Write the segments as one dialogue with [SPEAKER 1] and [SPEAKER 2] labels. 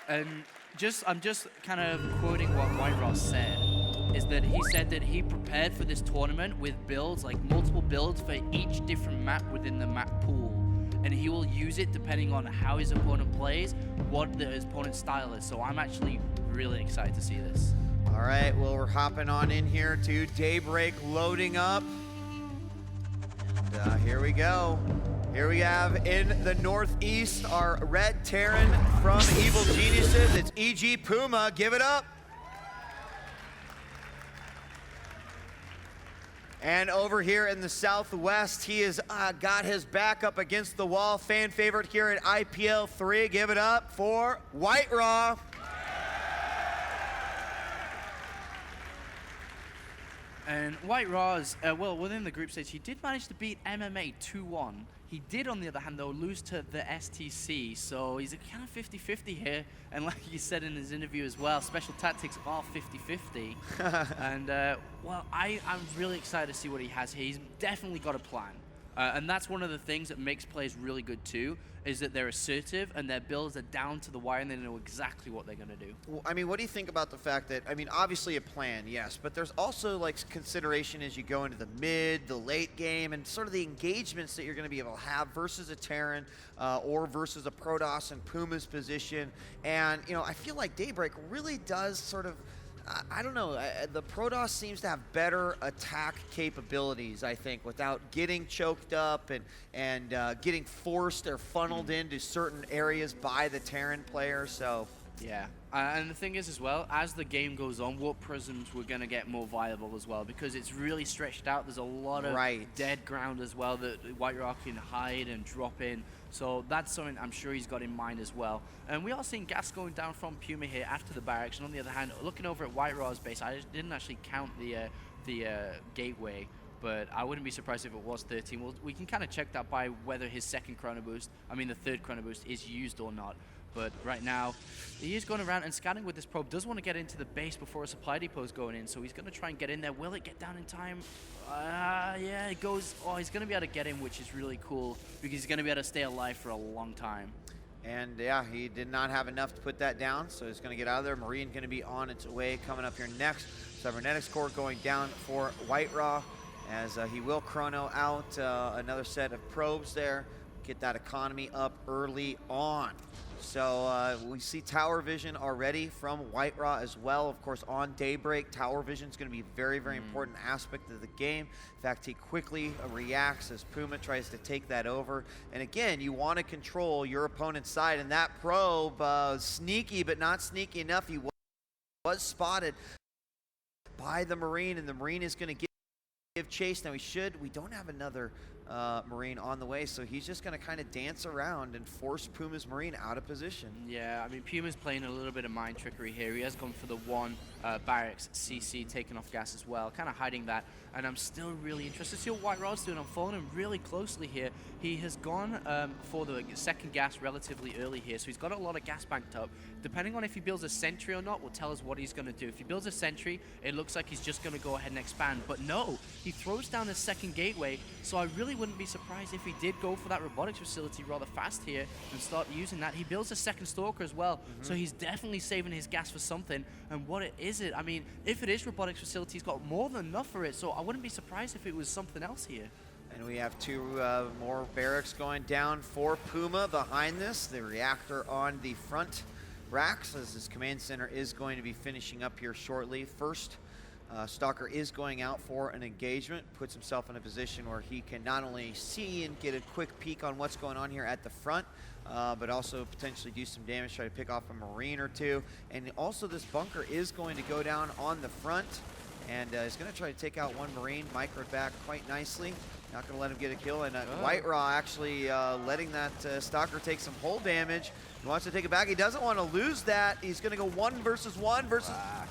[SPEAKER 1] And I'm just kind of quoting what White Ross said, is that he said that he prepared for this tournament with builds, like multiple builds for each different map within the map pool. And he will use it depending on how his opponent plays, what his opponent's style is. So I'm actually really excited to see this.
[SPEAKER 2] All right, well, we're hopping on in here to Daybreak loading up. And here we go. Here we have in the Northeast our Red Terran from Evil Geniuses. It's EG Puma, give it up. And over here in the Southwest, he has got his back up against the wall. Fan favorite here at Ipl3, give it up for White Raw.
[SPEAKER 1] And White Raws, well, within the group stage, he did manage to beat MMA 2-1. He did, on the other hand, though, lose to the STC, so he's a kind of 50-50 here. And like he said in his interview as well, special tactics are 50-50. And, well, I'm really excited to see what he has here. He's definitely got a plan. And that's one of the things that makes players really good too, is that they're assertive and their builds are down to the wire and they know exactly what they're going to do.
[SPEAKER 2] Well, I mean, what do you think about the fact that, I mean, obviously a plan, yes, but there's also like consideration as you go into the mid, the late game, and sort of the engagements that you're going to be able to have versus a Terran or versus a Protoss in Puma's position. And, you know, I feel like Daybreak really does sort of, I don't know, the Protoss seems to have better attack capabilities, I think, without getting choked up and getting forced or funneled into certain areas by the Terran player, so.
[SPEAKER 1] Yeah, and the thing is as well, as the game goes on, warp prisms we're going to get more viable as well, because it's really stretched out. There's a lot of dead ground as well that White Rock can hide and drop in. So that's something I'm sure he's got in mind as well. And we are seeing gas going down from Puma here after the barracks. And on the other hand, looking over at White Raw's base, I didn't actually count the gateway, but I wouldn't be surprised if it was 13. We can kind of check that by whether his second chrono boost, the third chrono boost is used or not. But right now, he is going around and scanning with this probe. Does want to get into the base before a supply depot is going in, so he's going to try and get in there. Will it get down in time? Yeah, it goes. Oh, he's going to be able to get in, which is really cool, because he's going to be able to stay alive for a long time.
[SPEAKER 2] And yeah, he did not have enough to put that down, so he's going to get out of there. Marine going to be on its way coming up here next. Cybernetics core going down for White Raw, as he will chrono out another set of probes there. Get that economy up early on. So we see tower vision already from White Raw as well. Of course, on Daybreak, tower vision is going to be a very, very important aspect of the game. In fact, he quickly reacts as Puma tries to take that over. And again, you want to control your opponent's side. And that probe, sneaky but not sneaky enough, he was spotted by the Marine, and the Marine is going to give chase. Now we don't have another Marine on the way, so he's just going to kind of dance around and force Puma's Marine out of position.
[SPEAKER 1] Yeah, I mean, Puma's playing a little bit of mind trickery here. He has gone for the one barracks CC, taking off gas as well, kind of hiding that. And I'm still really interested to see what White Raw's doing. I'm following him really closely here. He has gone for the second gas relatively early here, so he's got a lot of gas banked up. Depending on if he builds a sentry or not will tell us what he's going to do. If he builds a sentry, it looks like he's just going to go ahead and expand. But no, he throws down his second gateway, so I really wouldn't be surprised if he did go for that robotics facility rather fast here and start using that. He builds a second stalker as well, so he's definitely saving his gas for something. And what is it? I mean, if it is robotics facility, he's got more than enough for it, so I wouldn't be surprised if it was something else here.
[SPEAKER 2] And we have two more barracks going down for Puma behind this. The reactor on the front racks, as his command center is going to be finishing up here shortly. First, Stalker is going out for an engagement, puts himself in a position where he can not only see and get a quick peek on what's going on here at the front, but also potentially do some damage, try to pick off a Marine or two. And also this bunker is going to go down on the front, and he's going to try to take out one Marine, microed back quite nicely. Not going to let him get a kill, and White Raw actually letting that Stalker take some hull damage. He wants to take it back. He doesn't want to lose that. He's going to go 1 versus 1 versus...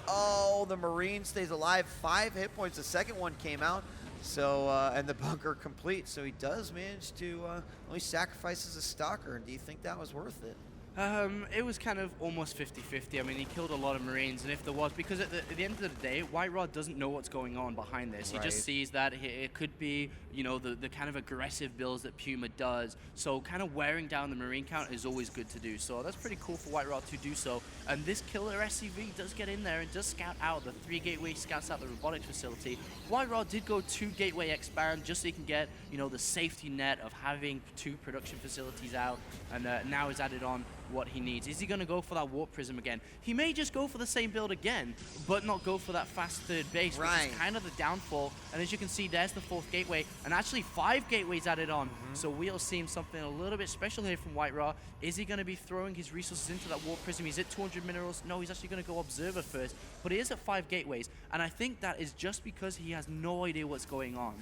[SPEAKER 2] Oh, the Marine stays alive. 5 hit points. The second one came out. So, and the bunker complete. So he does manage to only sacrifices a Stalker. Do you think that was worth it?
[SPEAKER 1] It was kind of almost 50-50. I mean, he killed a lot of Marines, and if there was, because at the end of the day, White Rod doesn't know what's going on behind this.
[SPEAKER 2] Right.
[SPEAKER 1] He just sees that it could be, you know, the kind of aggressive builds that Puma does. So kind of wearing down the Marine count is always good to do. So that's pretty cool for White Rod to do so. And this killer SCV does get in there and does scout out the 3 gateway, scouts out the robotics facility. White Rod did go 2 gateway expand just so he can get, you know, the safety net of having 2 production facilities out, and now he's added on what he needs. Is he going to go for that warp prism again? He may just go for the same build again, but not go for that fast third base, which is kind of the downfall. And as you can see, there's the 4th gateway, and actually 5 gateways added on. So we'll see something a little bit special here from White Raw. Is he going to be throwing his resources into that warp prism? He's at 200 minerals. No, he's actually going to go observer first, but he is at 5 gateways, and I think that is just because he has no idea what's going on.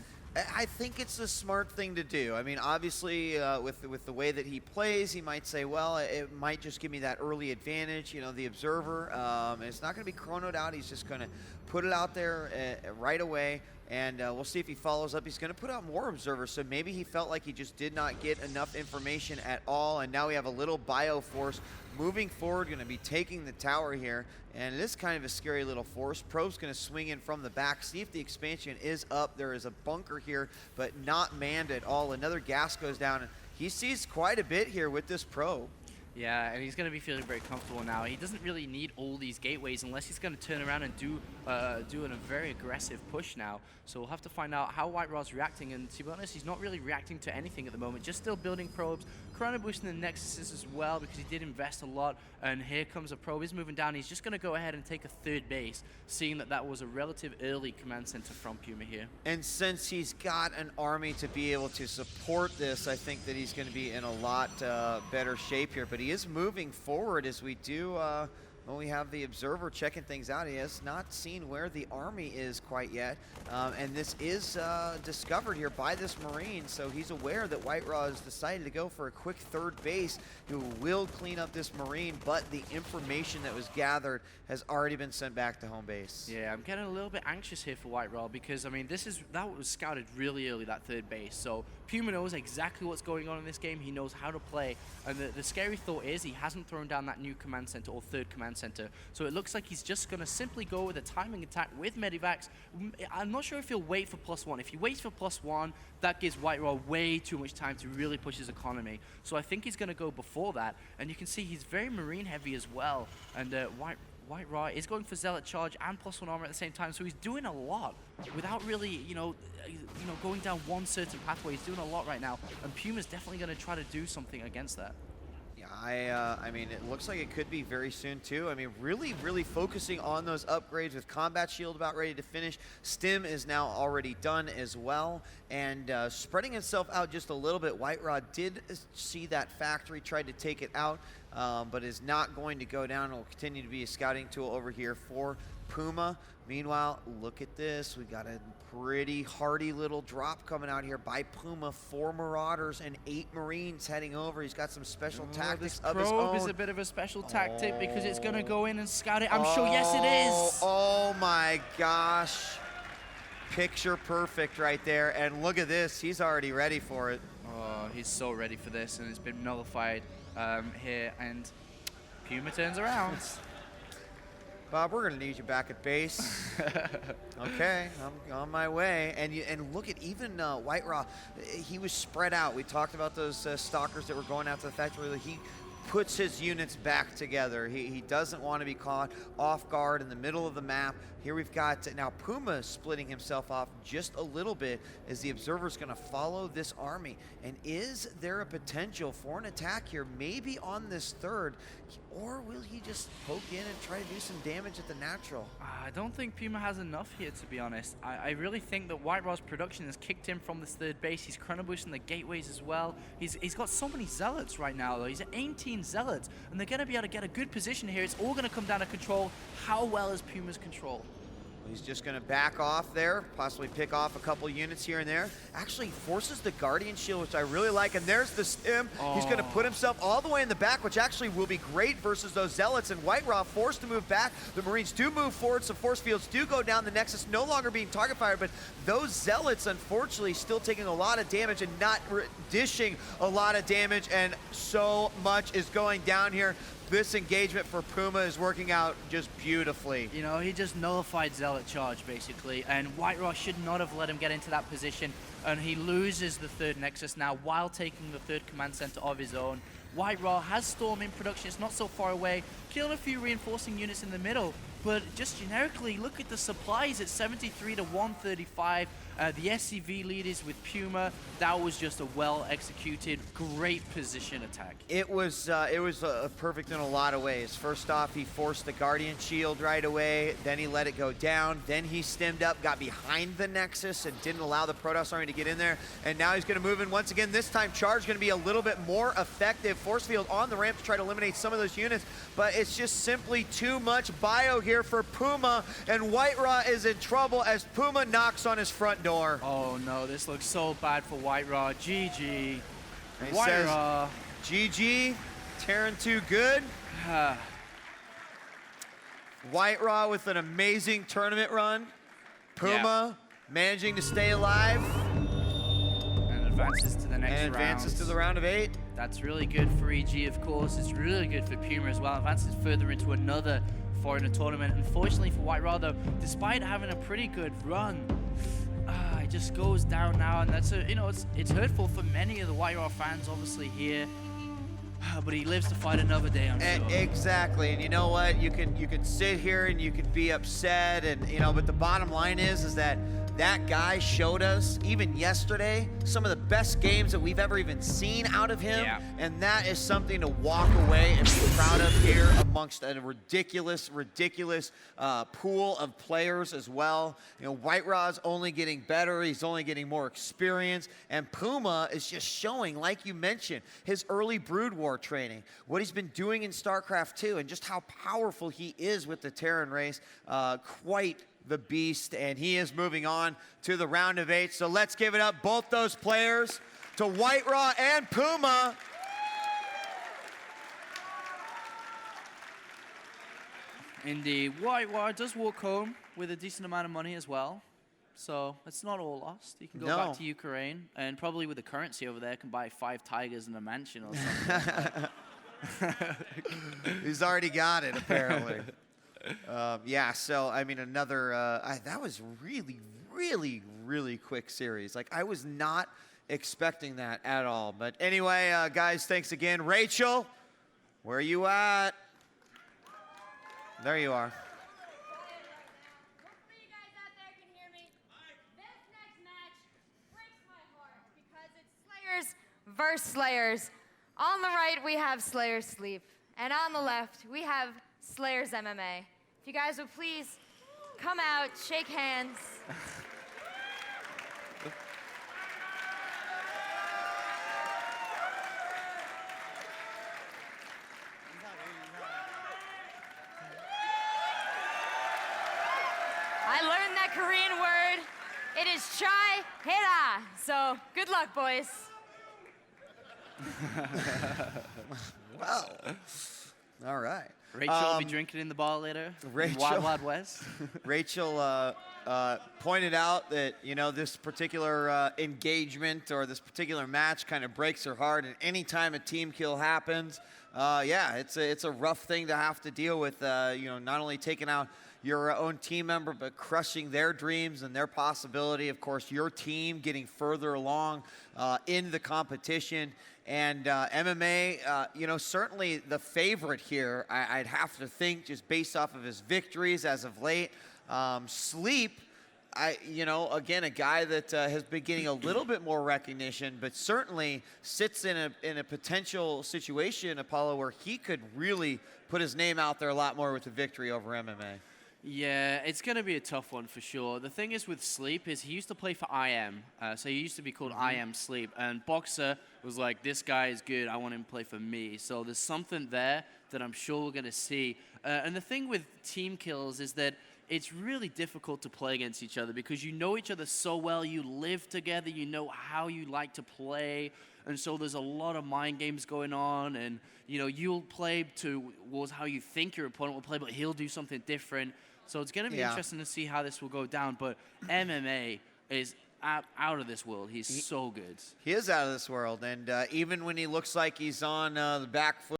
[SPEAKER 2] I think it's a smart thing to do. I mean, obviously, with the way that he plays, he might say, well, it might just give me that early advantage, you know, the observer. And it's not going to be chronoed out. He's just going to put it out there right away, and we'll see if he follows up. He's going to put out more observers, so maybe he felt like he just did not get enough information at all, and now we have a little bioforce moving forward, going to be taking the tower here, and it is kind of a scary little force. Probe's going to swing in from the back, see if the expansion is up. There is a bunker here, but not manned at all. Another gas goes down, and he sees quite a bit here with this probe.
[SPEAKER 1] Yeah, and he's going to be feeling very comfortable now. He doesn't really need all these gateways unless he's going to turn around and do a very aggressive push now. So we'll have to find out how White Raw's reacting, and to be honest, he's not really reacting to anything at the moment, just still building probes, chrono boosting the Nexuses as well because he did invest a lot, and here comes a probe. He's moving down. He's just going to go ahead and take a 3rd base, seeing that that was a relative early command center from Puma here.
[SPEAKER 2] And since he's got an army to be able to support this, I think that he's going to be in a lot better shape here, but he is moving forward as we do when we have the observer checking things out. He has not seen where the army is quite yet, and this is discovered here by this Marine, so he's aware that White Raw has decided to go for a quick 3rd base, who will clean up this Marine, but the information that was gathered has already been sent back to home base.
[SPEAKER 1] Yeah, I'm getting a little bit anxious here for White Raw because, I mean, that was scouted really early, that 3rd base, so Puma knows exactly what's going on in this game. He knows how to play, and the scary thought is he hasn't thrown down that new command center or 3rd command center, so it looks like he's just going to simply go with a timing attack with Medivacs. I'm not sure if he'll wait for +1. If he waits for +1, that gives White Raw way too much time to really push his economy, so I think he's going to go before that, and you can see he's very Marine heavy as well, and White Raw is going for Zealot Charge and +1 armor at the same time, so he's doing a lot without really, you know, going down one certain pathway. He's doing a lot right now, and Puma's definitely going to try to do something against that.
[SPEAKER 2] Yeah, I mean, it looks like it could be very soon too. I mean, really focusing on those upgrades with Combat Shield about ready to finish. Stim is now already done as well, and spreading itself out just a little bit. White Rod did see that factory, tried to take it out, but is not going to go down. It will continue to be a scouting tool over here for Puma. Meanwhile, look at this. We got a pretty hardy little drop coming out here by Puma. 4 Marauders and 8 Marines heading over. He's got some special tactics of his own.
[SPEAKER 1] This probe is a bit of a special tactic because it's going to go in and scout it. I'm sure, yes, it is.
[SPEAKER 2] Oh my gosh. Picture perfect right there. And look at this. He's already ready for it.
[SPEAKER 1] Oh, he's so ready for this, and it's been nullified here, and Puma turns around.
[SPEAKER 2] Bob, we're going to need you back at base. Okay, I'm on my way. And look at even White Raw. He was spread out. We talked about those stalkers that were going out to the factory. He puts his units back together. He doesn't want to be caught off guard in the middle of the map. Here we've got now Puma splitting himself off just a little bit as the observer's going to follow this army. And is there a potential for an attack here, maybe on this 3rd, or will he just poke in and try to do some damage at the natural?
[SPEAKER 1] I don't think Puma has enough here, to be honest. I really think that White Raw's production has kicked him from this 3rd base. He's chrono boosting the gateways as well. He's got so many zealots right now, though. He's at 18 zealots, and they're going to be able to get a good position here. It's all going to come down to control. How well is Puma's control?
[SPEAKER 2] He's just going to back off there, possibly pick off a couple units here and there. Actually forces the Guardian Shield, which I really like, and there's the stim. He's going to put himself all the way in the back, which actually will be great versus those Zealots, and White Raw forced to move back. The Marines do move forward, so force fields do go down. The Nexus no longer being target fired, but those Zealots, unfortunately, still taking a lot of damage and not dishing a lot of damage, and so much is going down here. This engagement for Puma is working out just beautifully.
[SPEAKER 1] You know, he just nullified Zealot charge, basically, and White Raw should not have let him get into that position, and he loses the third Nexus now while taking the third command center of his own. White Raw has Storm in production, it's not so far away, killing a few reinforcing units in the middle, but just generically, look at the supplies at 73 to 135. The SCV leaders with Puma, that was just a well-executed, great position attack.
[SPEAKER 2] It was perfect in a lot of ways. First off, he forced the Guardian Shield right away, then he let it go down, then he stemmed up, got behind the Nexus, and didn't allow the Protoss army to get in there, and now he's going to move in once again. This time, Charge going to be a little bit more effective. Force field on the ramp to try to eliminate some of those units, but it's just simply too much bio here for Puma, and White Raw is in trouble as Puma knocks on his front door.
[SPEAKER 1] Oh no, this looks so bad for White Raw. GG.
[SPEAKER 2] White Raw. GG. Terran too good. White Raw with an amazing tournament run. Puma managing to stay alive.
[SPEAKER 1] And advances to the next round.
[SPEAKER 2] And advances to the round of 8.
[SPEAKER 1] That's really good for EG, of course. It's really good for Puma as well. Advances further into another foreigner tournament. Unfortunately for White Raw, though, despite having a pretty good run, it just goes down now, and that's it's hurtful for many of the White Raw fans, obviously here. But he lives to fight another day, I'm sure.
[SPEAKER 2] Exactly, and you know what? You can sit here and you can be upset, and but the bottom line is that that guy showed us, even yesterday, some of the best games that we've ever even seen out of him.
[SPEAKER 1] Yeah.
[SPEAKER 2] And that is something to walk away and be proud of here amongst a ridiculous pool of players as well. White Raw's only getting better. He's only getting more experience. And Puma is just showing, like you mentioned, his early Brood War training, what he's been doing in StarCraft 2, and just how powerful he is with the Terran race. Quite the beast, and he is moving on to the round of 8. So let's give it up, both those players, to White Raw and Puma.
[SPEAKER 1] Indeed. White Raw does walk home with a decent amount of money as well. So it's not all lost. You can go back to Ukraine, and probably with the currency over there, can buy 5 tigers and a mansion or something.
[SPEAKER 2] He's already got it, apparently. Yeah, so I mean, another that was really quick series. Like, I was not expecting that at all. But anyway, guys, thanks again. Rachel, where are you at? There you are.
[SPEAKER 3] Hopefully you guys out there can hear me. This next match breaks my heart because it's Slayers versus Slayers. On the right, we have Slayers Sleep. And on the left, we have Slayers MMA. If you guys would please come out, shake hands. I learned that Korean word. It is chai hera. So good luck, boys.
[SPEAKER 2] Wow. All right.
[SPEAKER 1] Rachel will be drinking in the bar later.
[SPEAKER 2] Rachel,
[SPEAKER 1] Wild Wild West.
[SPEAKER 2] Rachel pointed out that this particular engagement or this particular match kind of breaks her heart, and anytime a team kill happens, yeah, it's a rough thing to have to deal with. Not only taking out your own team member, but crushing their dreams and their possibility. Of course, your team getting further along in the competition. And MMA, certainly the favorite here, I'd have to think, just based off of his victories as of late. Sleep, again, a guy that has been getting a little bit more recognition, but certainly sits in a potential situation, Apollo, where he could really put his name out there a lot more with the victory over MMA.
[SPEAKER 1] Yeah, it's going to be a tough one for sure. The thing is with Sleep is he used to play for IM, so he used to be called IM Sleep, and Boxer was like, this guy is good, I want him to play for me. So there's something there that I'm sure we're going to see. And the thing with team kills is that it's really difficult to play against each other because you know each other so well. You live together. You know how you like to play. And so there's a lot of mind games going on. And, you know, you'll play towards how you think your opponent will play, but he'll do something different. So it's going to be interesting to see how this will go down. But MMA is out of this world. He's so good.
[SPEAKER 2] He is out of this world. And even when he looks like he's on the back foot,